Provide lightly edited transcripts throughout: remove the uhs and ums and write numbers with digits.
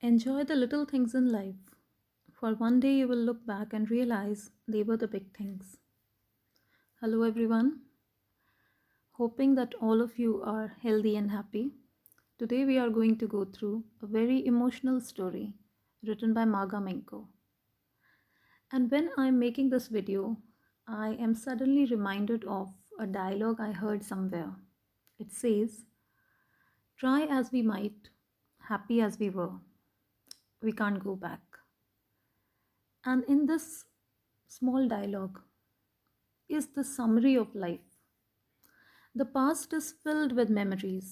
Enjoy the little things in life, for one day you will look back and realize they were the big things. Hello, everyone. Hoping that all of you are healthy and happy. Today, we are going to go through a very emotional story written by Maga Menko. And when I'm making this video, I am suddenly reminded of a dialogue I heard somewhere. It says, "Try as we might, happy as we were, we can't go back." And in this small dialogue is the summary of life. The past is filled with memories,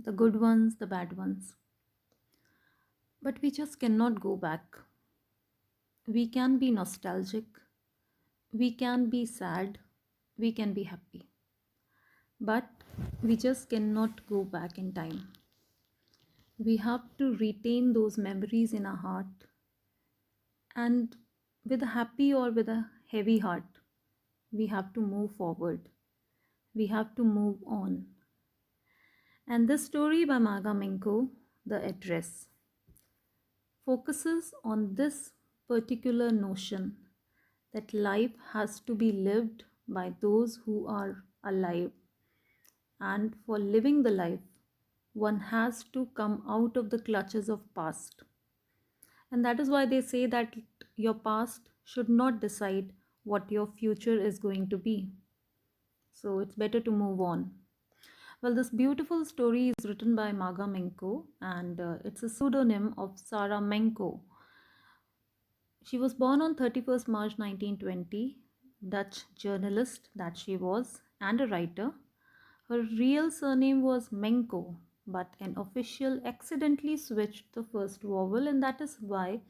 the good ones, the bad ones. But we just cannot go back. We can be nostalgic, we can be sad, we can be happy. But we just cannot go back in time. We have to retain those memories in our heart, and with a happy or with a heavy heart, we have to move forward. We have to move on. And this story by Maga Menko, The Address, focuses on this particular notion that life has to be lived by those who are alive. And for living the life, one has to come out of the clutches of past. And that is why they say that your past should not decide what your future is going to be. So it's better to move on. Well, this beautiful story is written by Maga Menko, and it's a pseudonym of Sarah Menko. She was born on 31st March 1920, Dutch journalist that she was, and a writer. Her real surname was Menko, but an official accidentally switched the first vowel, and that is why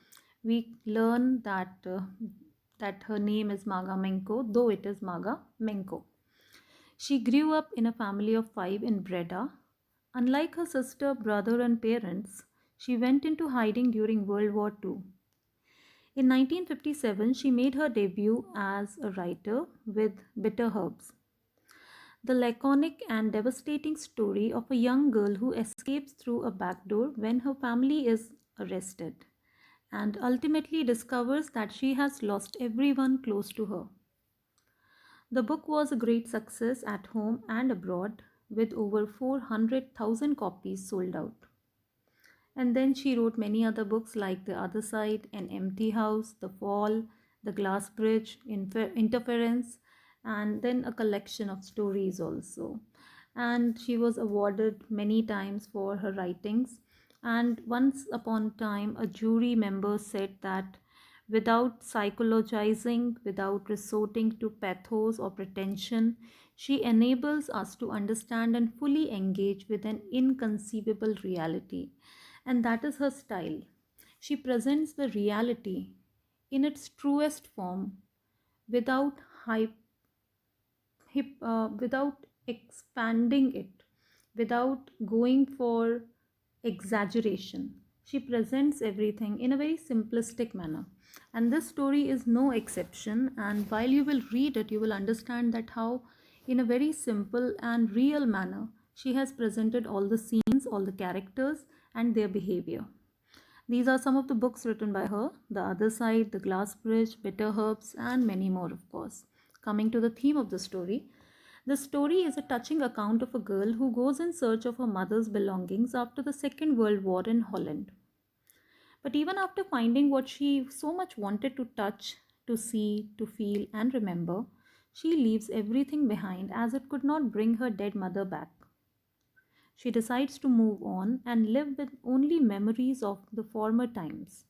we learn that her name is Maga Menko, though it is Maga Menko. She grew up in a family of five in Breda. Unlike her sister, brother, and parents, she went into hiding during World War II. In 1957, she made her debut as a writer with Bitter Herbs, the laconic and devastating story of a young girl who escapes through a back door when her family is arrested and ultimately discovers that she has lost everyone close to her. The book was a great success at home and abroad, with over 400,000 copies sold out. And then she wrote many other books like The Other Side, An Empty House, The Fall, The Glass Bridge, Interference, and then a collection of stories also. And she was awarded many times for her writings. And once upon a time, a jury member said that without psychologizing, without resorting to pathos or pretension, she enables us to understand and fully engage with an inconceivable reality. And that is her style. She presents the reality in its truest form without without expanding it, without going for exaggeration. She presents everything in a very simplistic manner. And this story is no exception. And while you will read it, you will understand that how, in a very simple and real manner, she has presented all the scenes, all the characters, and their behavior. These are some of the books written by her: The Other Side, The Glass Bridge, Bitter Herbs, and many more, of course. Coming to the theme of the story is a touching account of a girl who goes in search of her mother's belongings after the Second World War in Holland. But even after finding what she so much wanted to touch, to see, to feel, and remember, she leaves everything behind as it could not bring her dead mother back. She decides to move on and live with only memories of the former times.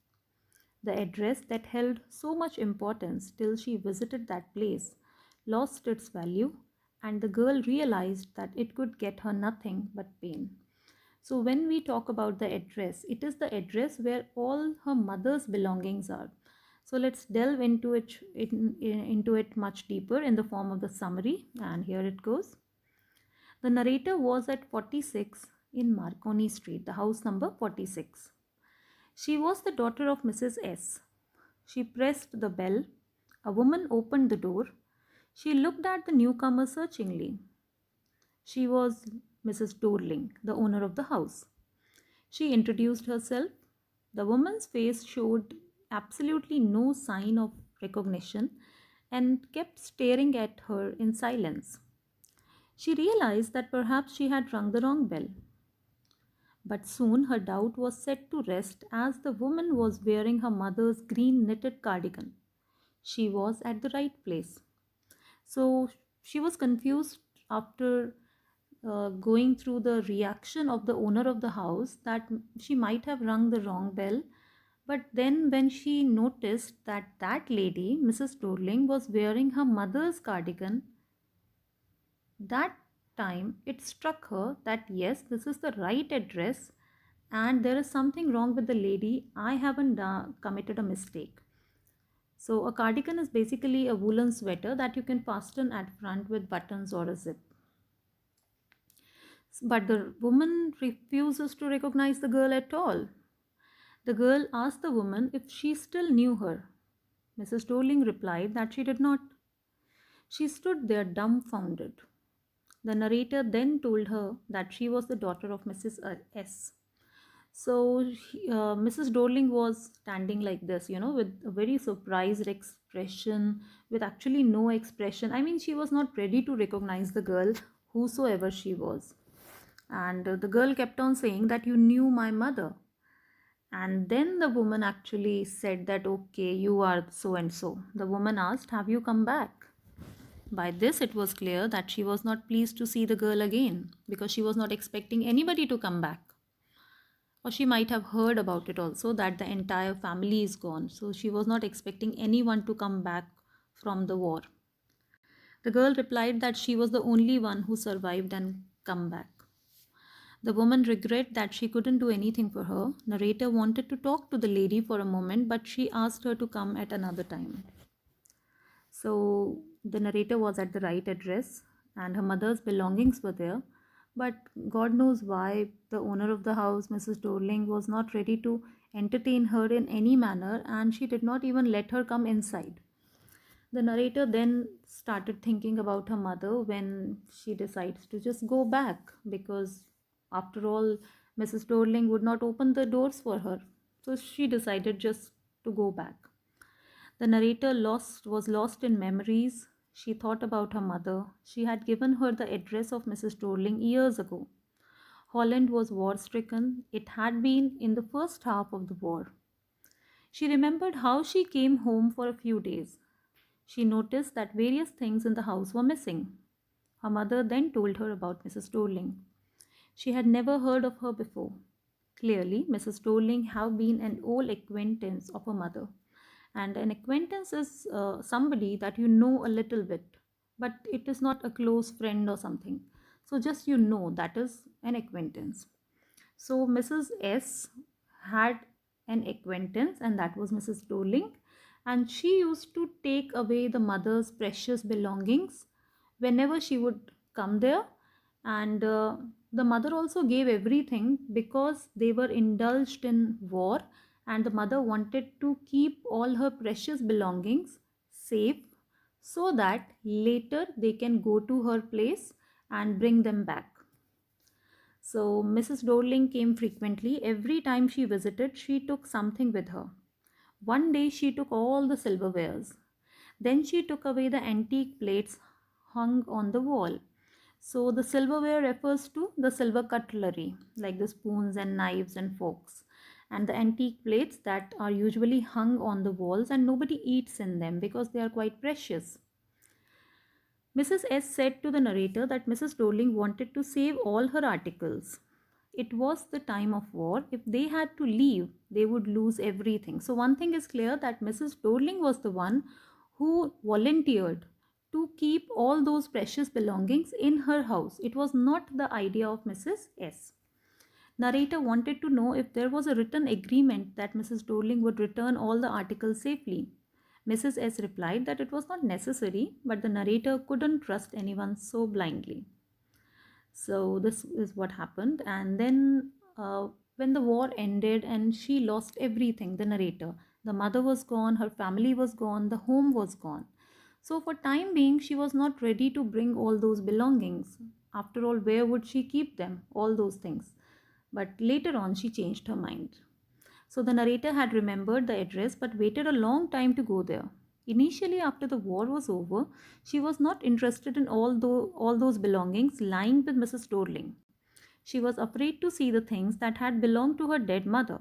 The address that held so much importance till she visited that place lost its value, and the girl realized that it could get her nothing but pain. So, when we talk about the address, it is the address where all her mother's belongings are. So, let's delve into it much deeper in the form of the summary, and here it goes. The narrator was at 46 in Marconi Street, the house number 46. She was the daughter of Mrs. S. She pressed the bell. A woman opened the door. She looked at the newcomer searchingly. She was Mrs. Dorling, the owner of the house. She introduced herself. The woman's face showed absolutely no sign of recognition and kept staring at her in silence. She realized that perhaps she had rung the wrong bell. But soon her doubt was set to rest as the woman was wearing her mother's green knitted cardigan. She was at the right place. So she was confused after going through the reaction of the owner of the house that she might have rung the wrong bell. But then, when she noticed that that lady, Mrs. Dorling, was wearing her mother's cardigan, that time it struck her that yes, this is the right address and there is something wrong with the lady. I haven't committed a mistake. So, a cardigan is basically a woolen sweater that you can fasten at front with buttons or a zip. But the woman refuses to recognize the girl at all. The girl asked the woman if she still knew her. Mrs. Dorling replied that she did not. She stood there dumbfounded. The narrator then told her that she was the daughter of Mrs. S. So Mrs. Dorling was standing like this, with a very surprised expression, with actually no expression. I mean, she was not ready to recognize the girl, whosoever she was. And the girl kept on saying that you knew my mother. And then the woman actually said that, okay, you are so and so. The woman asked, have you come back? By this, it was clear that she was not pleased to see the girl again because she was not expecting anybody to come back. Or she might have heard about it also that the entire family is gone. So she was not expecting anyone to come back from the war. The girl replied that she was the only one who survived and come back. The woman regretted that she couldn't do anything for her. Narrator wanted to talk to the lady for a moment, but she asked her to come at another time. So the narrator was at the right address and her mother's belongings were there. But God knows why the owner of the house, Mrs. Dorling, was not ready to entertain her in any manner and she did not even let her come inside. The narrator then started thinking about her mother when she decides to just go back because, after all, Mrs. Dorling would not open the doors for her. So she decided just to go back. The narrator was lost in memories. She thought about her mother. She had given her the address of Mrs. Dorling years ago. Holland was war stricken. It had been in the first half of the war. She remembered how she came home for a few days. She noticed that various things in the house were missing. Her mother then told her about Mrs. Dorling. She had never heard of her before. Clearly, Mrs. Dorling had been an old acquaintance of her mother. And an acquaintance is somebody that you know a little bit, but it is not a close friend or something. So just that is an acquaintance. So Mrs. S had an acquaintance, and that was Mrs. Dorling, and she used to take away the mother's precious belongings whenever she would come there. And the mother also gave everything because they were indulged in war, and the mother wanted to keep all her precious belongings safe so that later they can go to her place and bring them back. So Mrs. Dorling came frequently. Every time she visited, she took something with her. One day she took all the silverwares. Then she took away the antique plates hung on the wall. So the silverware refers to the silver cutlery, like the spoons and knives and forks, and the antique plates that are usually hung on the walls and nobody eats in them because they are quite precious. Mrs. S said to the narrator that Mrs. Dorling wanted to save all her articles. It was the time of war. If they had to leave, they would lose everything. So, one thing is clear that Mrs. Dorling was the one who volunteered to keep all those precious belongings in her house. It was not the idea of Mrs. S. Narrator wanted to know if there was a written agreement that Mrs. Dorling would return all the articles safely. Mrs. S replied that it was not necessary, but the narrator couldn't trust anyone so blindly. So, this is what happened. And then, when the war ended and she lost everything, the narrator, the mother was gone, her family was gone, the home was gone. So, for time being, she was not ready to bring all those belongings. After all, where would she keep them? All those things. But later on, she changed her mind. So the narrator had remembered the address but waited a long time to go there. Initially, after the war was over, she was not interested in all those belongings lying with Mrs. Dorling. She was afraid to see the things that had belonged to her dead mother.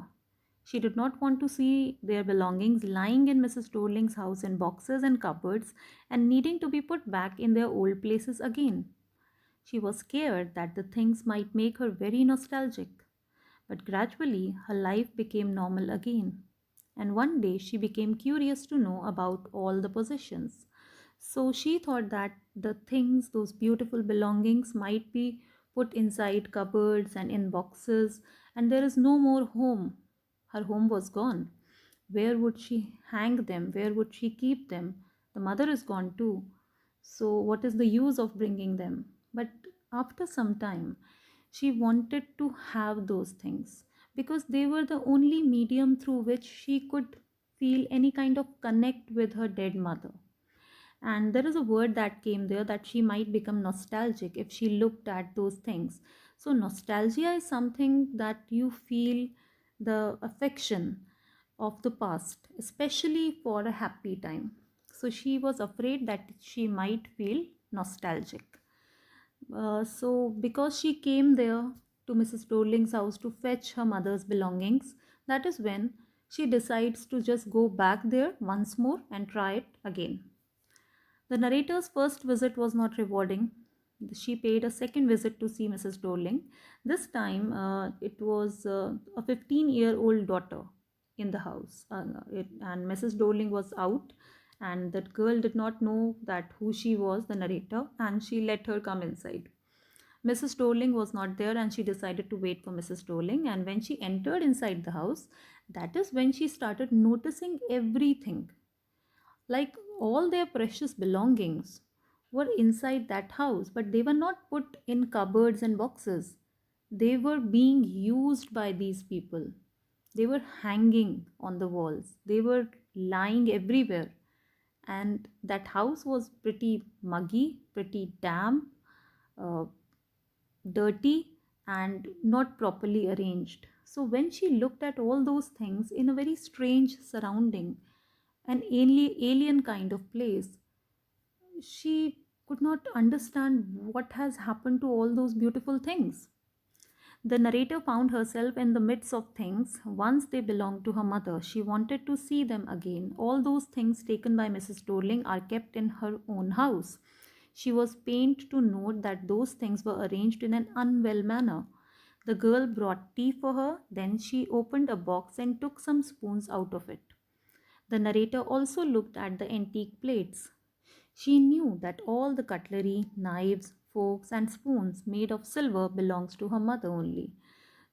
She did not want to see their belongings lying in Mrs. Dorling's house in boxes and cupboards and needing to be put back in their old places again. She was scared that the things might make her very nostalgic. But gradually, her life became normal again. And one day, she became curious to know about all the possessions. So she thought that the things, those beautiful belongings, might be put inside cupboards and in boxes, and there is no more home. Her home was gone. Where would she hang them? Where would she keep them? The mother is gone too. So, what is the use of bringing them? But after some time, she wanted to have those things because they were the only medium through which she could feel any kind of connect with her dead mother. And there is a word that came there that she might become nostalgic if she looked at those things. So, nostalgia is something that you feel the affection of the past, especially for a happy time. So, she was afraid that she might feel nostalgic. Because she came there to Mrs. Dorling's house to fetch her mother's belongings, that is when she decides to just go back there once more and try it again. The narrator's first visit was not rewarding. She paid a second visit to see Mrs. Dorling. This time, it was a 15-year-old daughter in the house, and Mrs. Dorling was out, and that girl did not know that who she was, the narrator, and she let her come inside. Mrs. Dorling was not there, and she decided to wait for Mrs. Dorling. And when she entered inside the house, that is when she started noticing everything, like all their precious belongings were inside that house, but they were not put in cupboards and boxes. They were being used by these people. They were hanging on the walls, they were lying everywhere. And that house was pretty muggy, pretty damp, uh, dirty, and not properly arranged. So when she looked at all those things in a very strange surrounding, an alien kind of place, she could not understand what has happened to all those beautiful things. The narrator found herself in the midst of things once they belonged to her mother. She wanted to see them again. All those things taken by Mrs. Dorling are kept in her own house. She was pained to note that those things were arranged in an unwell manner. The girl brought tea for her, then she opened a box and took some spoons out of it. The narrator also looked at the antique plates. She knew that all the cutlery, knives, forks, and spoons made of silver belongs to her mother only.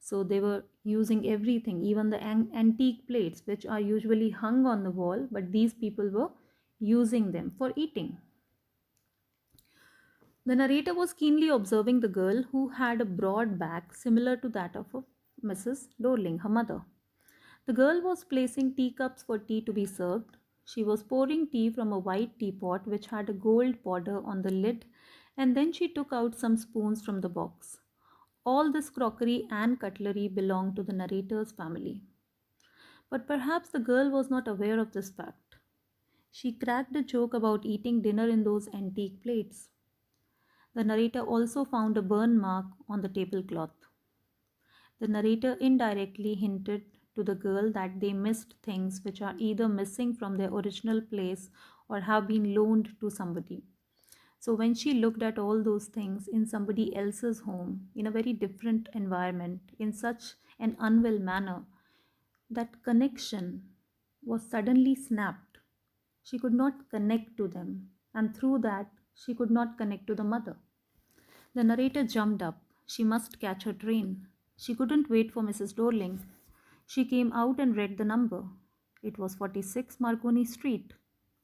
So they were using everything, even the antique plates, which are usually hung on the wall, but these people were using them for eating. The narrator was keenly observing the girl, who had a broad back similar to that of Mrs. Dorling, her mother. The girl was placing teacups for tea to be served. She was pouring tea from a white teapot which had a gold border on the lid, and then she took out some spoons from the box. All this crockery and cutlery belonged to the narrator's family. But perhaps the girl was not aware of this fact. She cracked a joke about eating dinner in those antique plates. The narrator also found a burn mark on the tablecloth. The narrator indirectly hinted to the girl that they missed things which are either missing from their original place or have been loaned to somebody. So, when she looked at all those things in somebody else's home, in a very different environment, in such an unwell manner, that connection was suddenly snapped. She could not connect to them, and through that, she could not connect to the mother. The narrator jumped up. She must catch her train. She couldn't wait for Mrs. Dorling. She came out and read the number. It was 46 Marconi Street.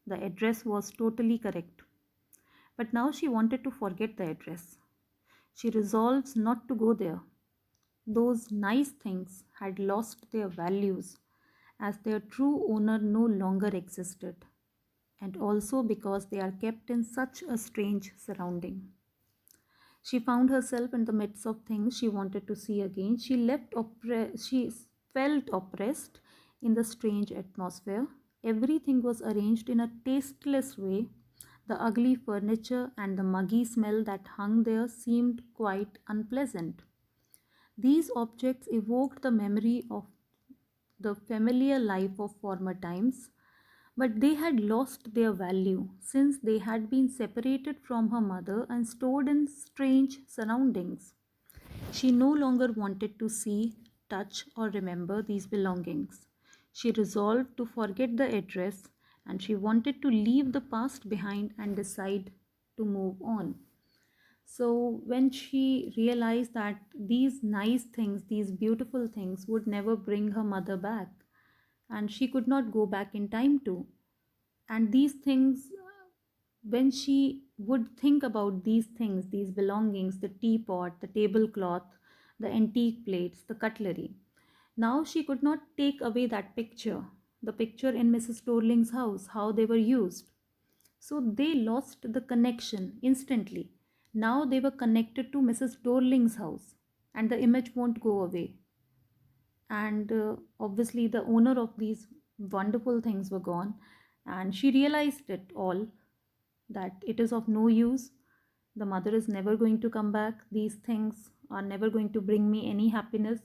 The address was totally correct. But now she wanted to forget the address. She resolves not to go there. Those nice things had lost their values as their true owner no longer existed, and also because they are kept in such a strange surrounding. She found herself in the midst of things she wanted to see again. She felt oppressed in the strange atmosphere. Everything was arranged in a tasteless way. The ugly furniture and the muggy smell that hung there seemed quite unpleasant. These objects evoked the memory of the familiar life of former times, but they had lost their value since they had been separated from her mother and stored in strange surroundings. She no longer wanted to see, touch, or remember these belongings. She resolved to forget the address and she wanted to leave the past behind and decide to move on. So, when she realized that these nice things, these beautiful things, would never bring her mother back, and she could not go back in time to, and these things, when she would think about these things, these belongings, the teapot, the tablecloth, the antique plates, the cutlery, now she could not take away that picture, the picture in Mrs. Torling's house, how they were used. So they lost the connection instantly. Now they were connected to Mrs. Dorling's house, and the image won't go away. And obviously, the owner of these wonderful things were gone, and she realized it all, that it is of no use. The mother is never going to come back. These things are never going to bring me any happiness.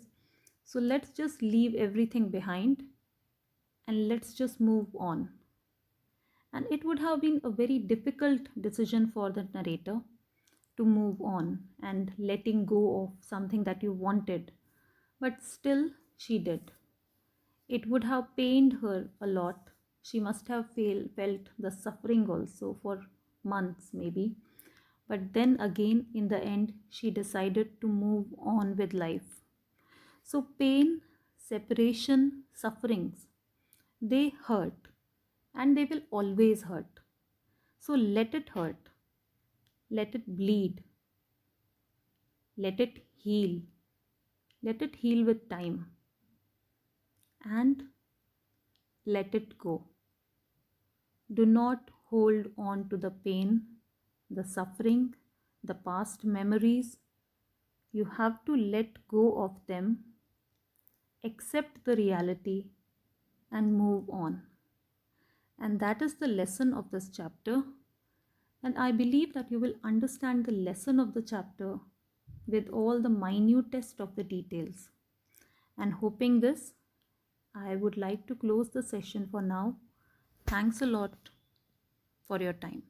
So let's just leave everything behind and let's just move on. And it would have been a very difficult decision for the narrator to move on and letting go of something that you wanted. But still, she did. It would have pained her a lot. She must have felt the suffering also for months, maybe. But then again, in the end, she decided to move on with life. So, pain, separation, sufferings, they hurt and they will always hurt. So, let it hurt, let it bleed, let it heal, let it heal with time, and let it go. Do not hold on to the pain, the suffering, the past memories. You have to let go of them, accept the reality, and move on. And that is the lesson of this chapter. And I believe that you will understand the lesson of the chapter with all the minutest of the details. And hoping this, I would like to close the session for now. Thanks a lot for your time.